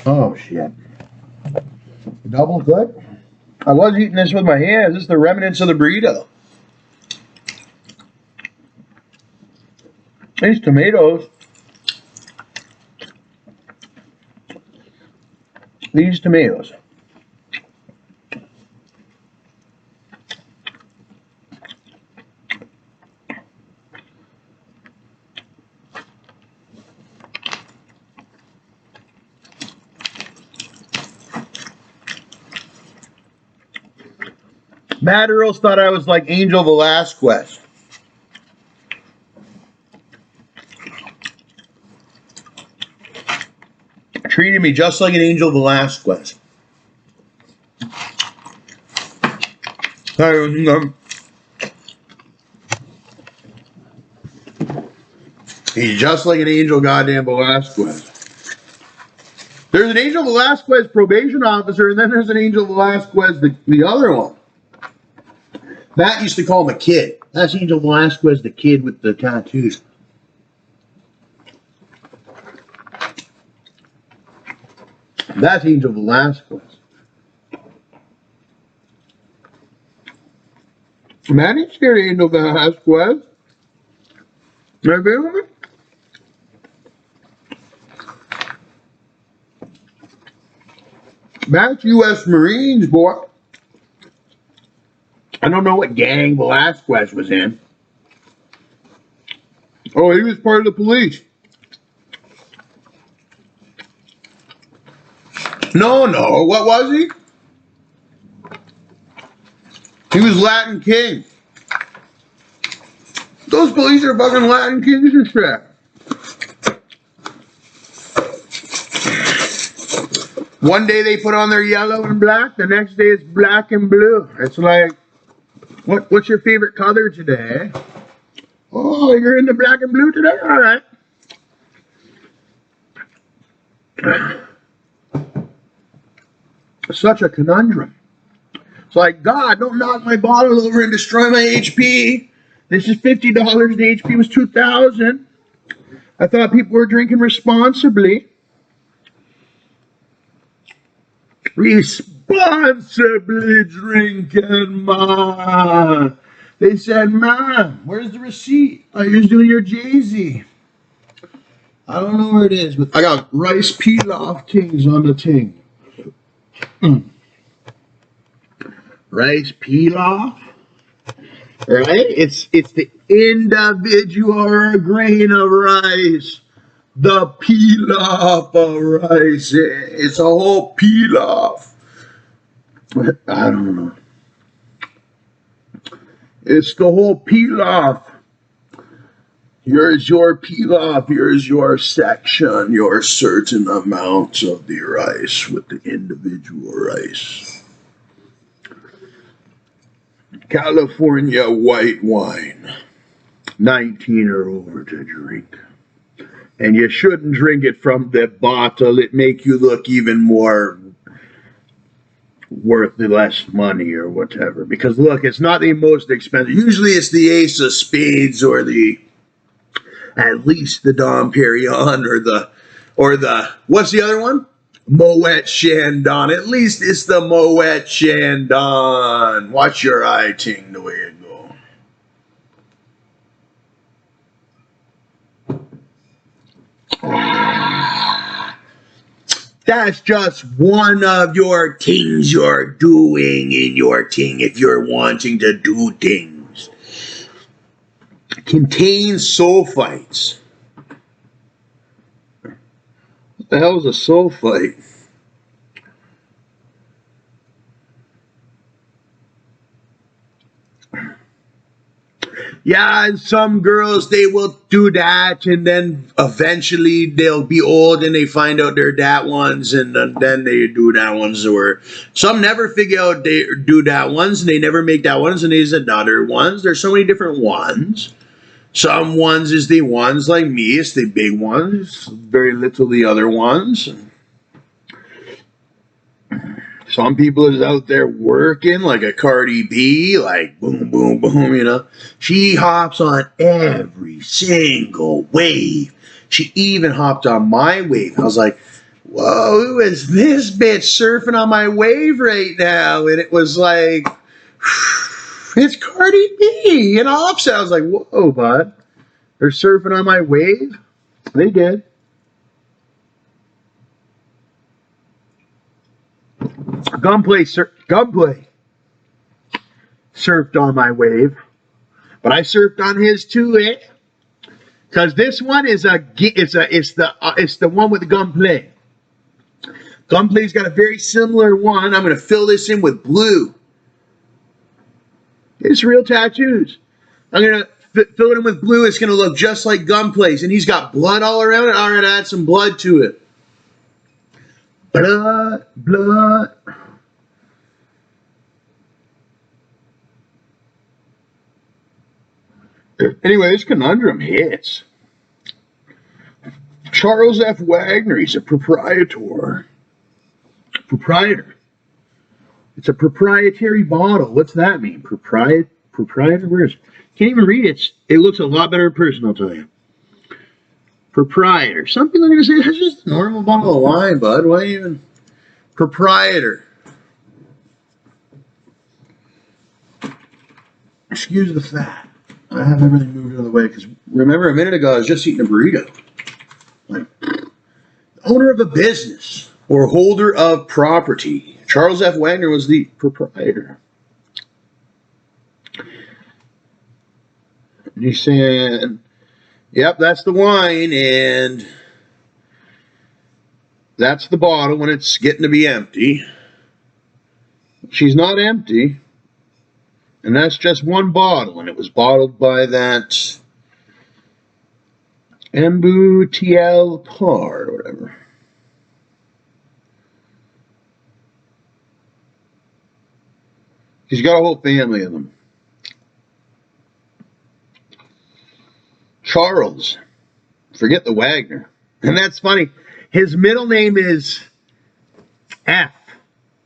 Oh, shit. Double good? I was eating this with my hands. This is the remnants of the burrito. These tomatoes. These tomatoes. Matt Earls thought I was like Angel Velasquez. Treated me just like an Angel Velasquez. He's just like an Angel goddamn Velasquez. There's an Angel Velasquez probation officer, and then there's an Angel Velasquez, the other one. Matt used to call him a kid. That's Angel Velasquez, the kid with the tattoos. That's Angel Velasquez. Matt ain't scared of Angel Velasquez. Remember? Matt's U.S. Marines, boy. I don't know what gang Velasquez was in. Oh, he was part of the police. No. What was he? He was Latin King. Those police are fucking Latin Kings and shit. One day they put on their yellow and black. The next day it's black and blue. It's like, what's your favorite color today? Oh, you're in the black and blue today? All right. Such a conundrum. It's like, God, don't knock my bottle over and destroy my HP. This is $50. The HP was $2,000. I thought people were drinking responsibly. Responsibly drinking, Ma. They said, Ma, where's the receipt? Oh, you're doing your Jay-Z. I don't know where it is, but I got rice pilaf things on the thing. Rice pilaf, right? It's the individual grain of rice. The pilaf of rice. It's a whole pilaf. I don't know. It's the whole pilaf. Here's your pilaf. Here's your section. Your certain amounts of the rice with the individual rice. California white wine. 19 or over to drink. And you shouldn't drink it from the bottle. It make you look even more worth less money or whatever. Because look, it's not the most expensive. Usually it's the Ace of Spades or at least the Dom Perignon or the what's the other one? Moet Chandon. At least it's the Moet Chandon. Watch your eye ting the way it goes. That's just one of your things you're doing in your thing if you're wanting to do things. Contains sulfites. What the hell is a sulfite? Yeah, and some girls, they will do that, and then eventually they'll be old and they find out they're that ones, and then they do that ones. Or some never figure out they do that ones, and they never make that ones, and there's another ones. There's so many different ones. Some ones is the ones like me, it's the big ones, very little the other ones. Some people is out there working like a Cardi B, like boom, boom, boom, you know. She hops on every single wave. She even hopped on my wave. I was like, whoa, who is this bitch surfing on my wave right now? And it was like, it's Cardi B and Offset. I was like, whoa, bud. They're surfing on my wave? They did. Gunplay surfed on my wave. But I surfed on his too, eh? Because this one is it's the one with the Gunplay. Gunplay's got a very similar one. I'm going to fill this in with blue. It's real tattoos. I'm going to fill it in with blue. It's going to look just like Gunplay's. And he's got blood all around it. I'm going to add some blood to it. Blood, blood. Anyway, this conundrum hits. Charles F. Wagner, he's a proprietor. It's a proprietary bottle. What's that mean? Proprietor? Where's? Can't even read it. It looks a lot better in person, I'll tell you. Proprietor. Some people are going to say, that's just a normal bottle of wine, bud. Why even? Proprietor. Excuse the fat. I have everything moved out of the way because remember a minute ago I was just eating a burrito. Like, owner of a business or holder of property. Charles F. Wagner was the proprietor. And he's saying, yep, that's the wine, and that's the bottle when it's getting to be empty. She's not empty. And that's just one bottle, and it was bottled by that Embouteil Par or whatever. He's got a whole family of them. Charles. Forget the Wagner. And that's funny. His middle name is F.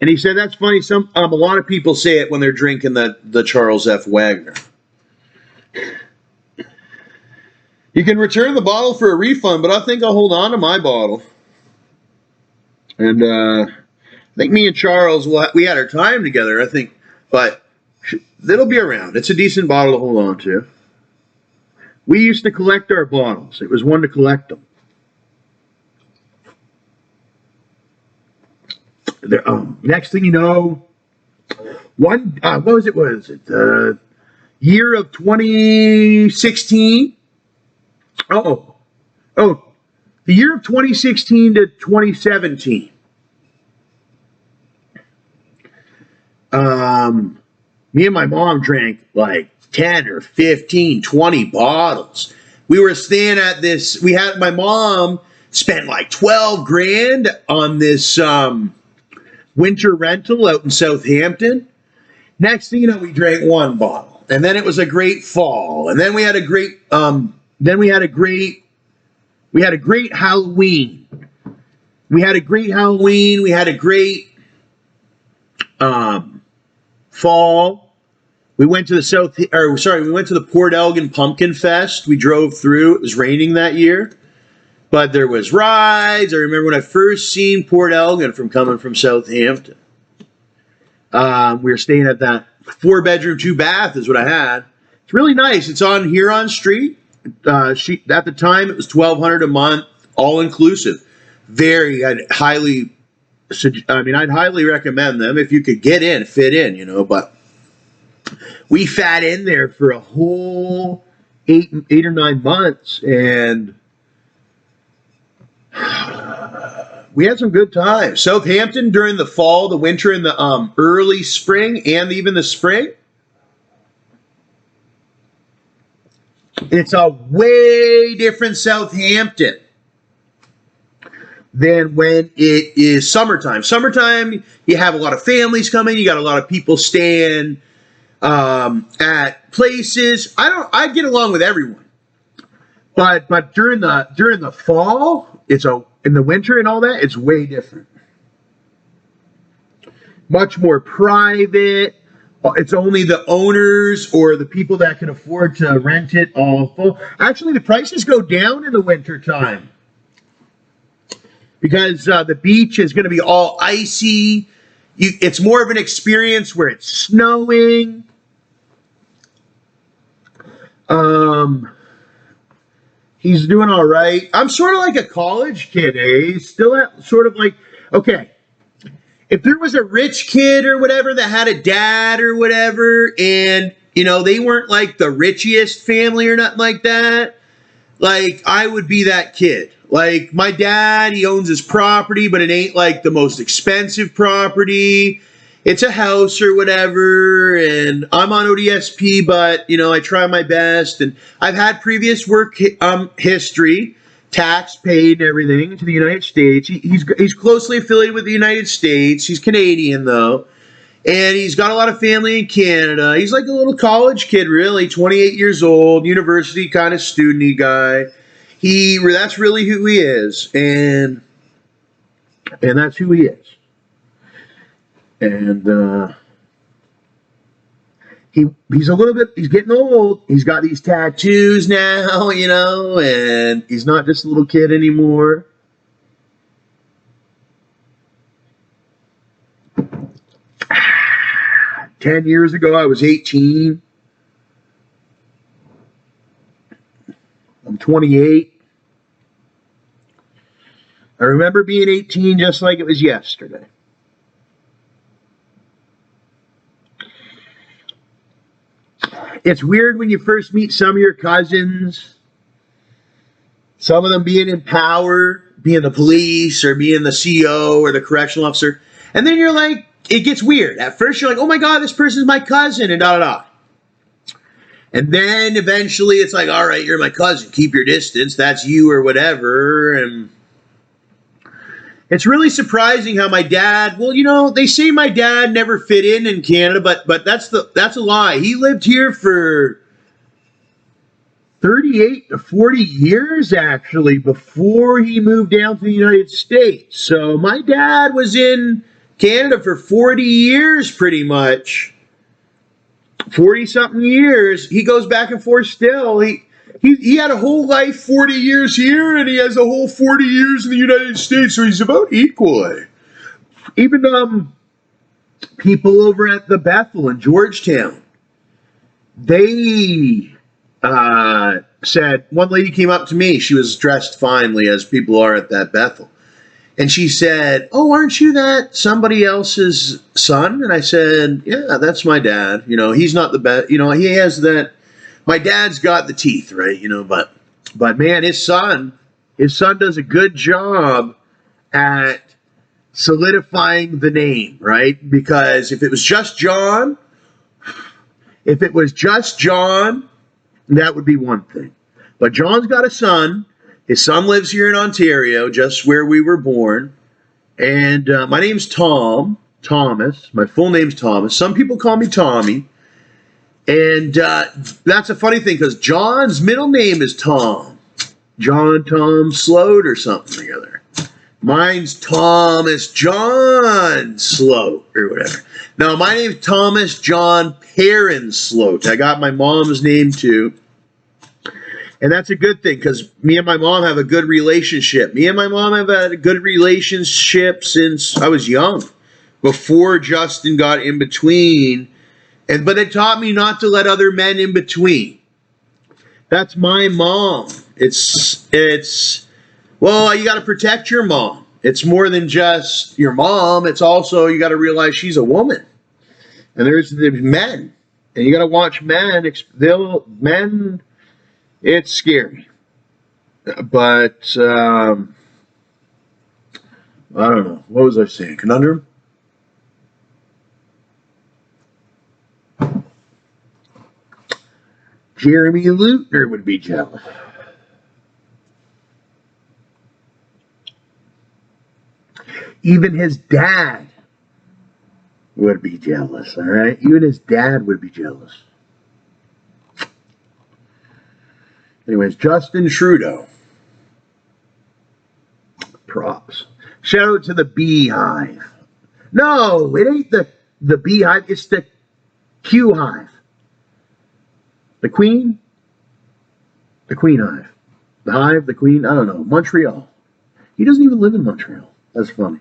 And he said that's funny. A lot of people say it when they're drinking the Charles F. Wagner. You can return the bottle for a refund, but I think I'll hold on to my bottle. And I think me and Charles, we had our time together, I think. But it'll be around. It's a decent bottle to hold on to. We used to collect our bottles. It was one to collect them. Next thing you know, what was it? Year of 2016. The year of 2016 to 2017. Me and my mom drank like 10 or 15, 20 bottles. We were staying at this. My mom spent like 12 grand on this winter rental out in Southampton. Next thing you know, we drank one bottle, and then it was a great fall, and then we had a great Halloween. We had a great Halloween. We had a great fall. We went to the Port Elgin Pumpkin Fest. We drove through. It was raining that year. But there was rides. I remember when I first seen Port Elgin coming from Southampton. We were staying at that 4-bedroom, 2-bath is what I had. It's really nice. It's on Huron Street. At the time, it was $1,200 a month, all inclusive. I'd highly recommend them if you could fit in, but we sat in there for a whole 8 or 9 months, and we had some good times. Southampton during the fall, the winter, and the early spring, and even the spring. It's a way different Southampton than when it is summertime. Summertime, you have a lot of families coming. You got a lot of people staying at places. I get along with everyone, but during the fall, in the winter and all that, it's way different. Much more private. It's only the owners or the people that can afford to rent it all full. Actually, the prices go down in the winter time. because the beach is going to be all icy. It's more of an experience where it's snowing. He's doing all right. I'm sort of like a college kid, eh? Still at sort of like, okay, if there was a rich kid or whatever that had a dad or whatever, and, you know, they weren't like the richest family or nothing like that, like, I would be that kid. Like, my dad, he owns his property, but it ain't like the most expensive property. It's a house or whatever, and I'm on ODSP, but, you know, I try my best, and I've had previous work history, tax paid and everything to the United States. He's closely affiliated with the United States. He's Canadian, though, and he's got a lot of family in Canada. He's like a little college kid, really, 28 years old, university kind of student-y guy. That's really who he is, and that's who he is. And he's a little bit, he's getting old. He's got these tattoos now, you know, and he's not just a little kid anymore. Ten years ago, I was 18. I'm 28. I remember being 18 just like it was yesterday. It's weird when you first meet some of your cousins, some of them being in power, being the police or being the CEO or the correctional officer, and then you're like, it gets weird. At first you're like, oh my God, this person's my cousin, and da-da-da. And then eventually it's like, all right, you're my cousin, keep your distance, that's you or whatever. And it's really surprising how my dad, well, you know, they say my dad never fit in Canada, but that's a lie. He lived here for 38 to 40 years, actually, before he moved down to the United States. So my dad was in Canada for 40 years, pretty much. 40-something years. He goes back and forth still. He had a whole life, 40 years here, and he has a whole 40 years in the United States, so he's about equal. Even people over at the Bethel in Georgetown, they said, one lady came up to me, she was dressed finely, as people are at that Bethel, and she said, oh, aren't you that somebody else's son? And I said, yeah, that's my dad. You know, he's not the best, you know, he has that. My dad's got the teeth, right? You know, but man, his son does a good job at solidifying the name, right? Because if it was just John, that would be one thing. But John's got a son. His son lives here in Ontario, just where we were born. And my name's Thomas. My full name's Thomas. Some people call me Tommy. And that's a funny thing, because John's middle name is Tom. Tom Slote or something together. Mine's Thomas John Slote or whatever. Now, my name's Thomas John Perron-Slote. I got my mom's name too. And that's a good thing, because me and my mom have a good relationship. Me and my mom have had a good relationship since I was young, before Justin got in between. But it taught me not to let other men in between. That's my mom. Well, you got to protect your mom. It's more than just your mom. It's also, you got to realize she's a woman. And there's men. And you got to watch men. It's scary. But, I don't know. What was I saying? Conundrum? Jeremy Lutner would be jealous. Even his dad would be jealous, all right? Even his dad would be jealous. Anyways, Justin Trudeau. Props. Shout out to the Beehive. No, it ain't the Beehive, it's the Q Hive. The Queen? The Queen Hive. The Hive, the Queen, I don't know. Montreal. He doesn't even live in Montreal. That's funny.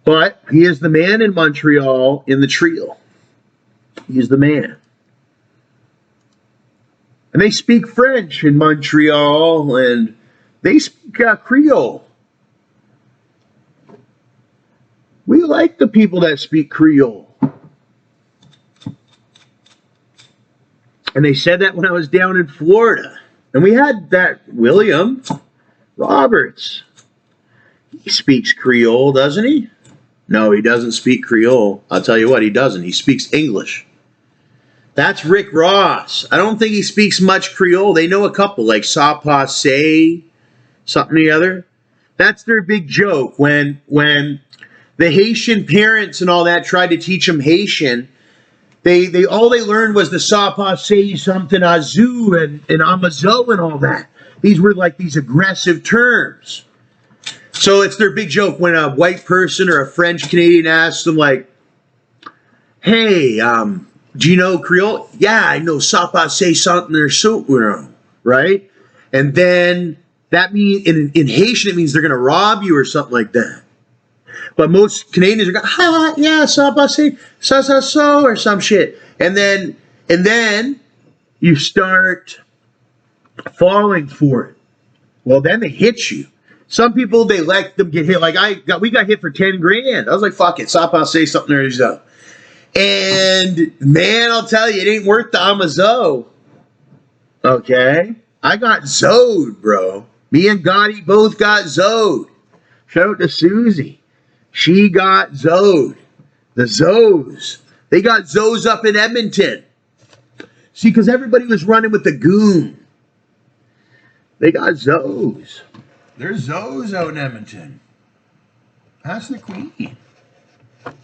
But he is the man in Montreal in the trio. He's the man. And they speak French in Montreal, and they speak Creole. We like the people that speak Creole. And they said that when I was down in Florida. And we had that William Roberts. He speaks Creole, doesn't he? No, he doesn't speak Creole. I'll tell you what, he doesn't. He speaks English. That's Rick Ross. I don't think he speaks much Creole. They know a couple, like Ça Passe, something or the other. That's their big joke. When the Haitian parents and all that tried to teach them Haitian, they all they learned was the Ça Passe, something Azou and Amazo and all that. These were like these aggressive terms. So it's their big joke when a white person or a French Canadian asks them, like, hey, do you know Creole? Yeah, I know Ça Passe, something or so, right? And then that means in Haitian it means they're gonna rob you or something like that. But most Canadians are going, ha, yeah, ça passe, so or some shit. And then you start falling for it. Well, then they hit you. Some people, they let them get hit. Like we got hit for 10 grand. I was like, fuck it, ça passe, something or so. And man, I'll tell you, it ain't worth the Amazo. Okay? I got zoed, bro. Me and Gotti both got zoed. Shout out to Susie. She got zoed. The Zoes. They got Zoes up in Edmonton. See, because everybody was running with the goon. They got Zoes. There's Zoes out in Edmonton. That's the queen.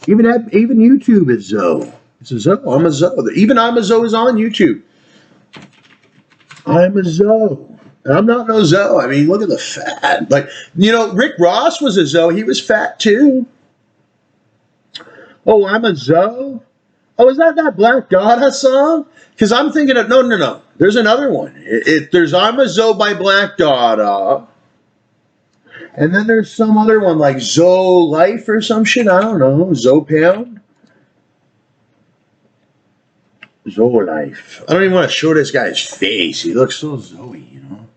Even YouTube is Zoe. It's a Zoe. I'm a Zoe. Even I'm a Zoe is on YouTube. I'm a Zoe. And I'm not no Zoe. I mean, look at the fat. Like, you know, Rick Ross was a Zoe. He was fat too. Oh, I'm a Zoe? Oh, is that Black Dada song? Because I'm thinking of, no. There's another one. There's I'm a Zoe by Black Dada. And then there's some other one like Zoe Life or some shit. I don't know. Zoe Pound? Zoe Life. I don't even want to show this guy's face. He looks so Zoe, you know.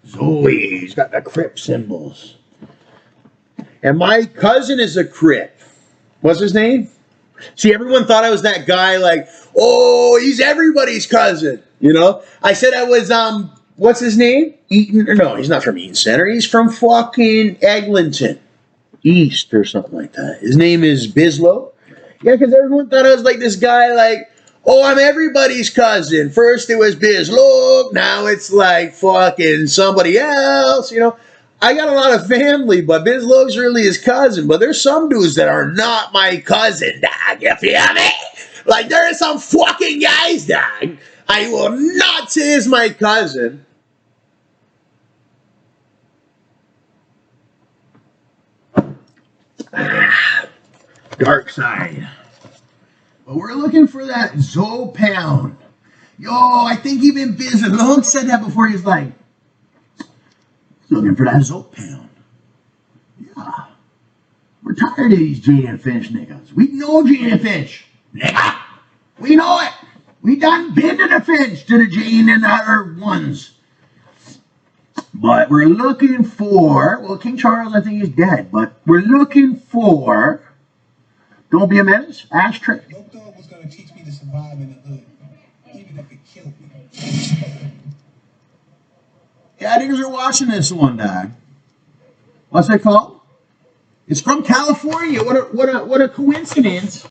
Zoe. He's got the Crip symbols. And my cousin is a Crip. What's his name? See, everyone thought I was that guy like, oh, he's everybody's cousin. You know? I said I was, what's his name? Eaton, or no, he's not from Eaton Center. He's from fucking Eglinton East or something like that. His name is Bislow. Yeah, because everyone thought I was like this guy like, oh, I'm everybody's cousin. First it was Bislow, now it's like fucking somebody else, you know. I got a lot of family, but Bislow's really his cousin. But there's some dudes that are not my cousin, dog. You feel me? Like, there are some fucking guys, dog, I will not say is my cousin. Dark side. But we're looking for that Zoe Pound. Yo, I think even Bislong said that before. He's like, looking for that Zoe Pound. Yeah. We're tired of these Gene and Finch niggas. We know Gene and Finch. Nigga. We know it. We done been to the Finch, to the Gene and the other ones. But we're looking for, well, King Charles, I think, is dead. But we're looking for, don't be a menace, ashtray. No dog was going to teach me to survive in the hood, even if it killed me. Yeah, niggas are watching this one, dog. What's it called? It's from California. What a coincidence.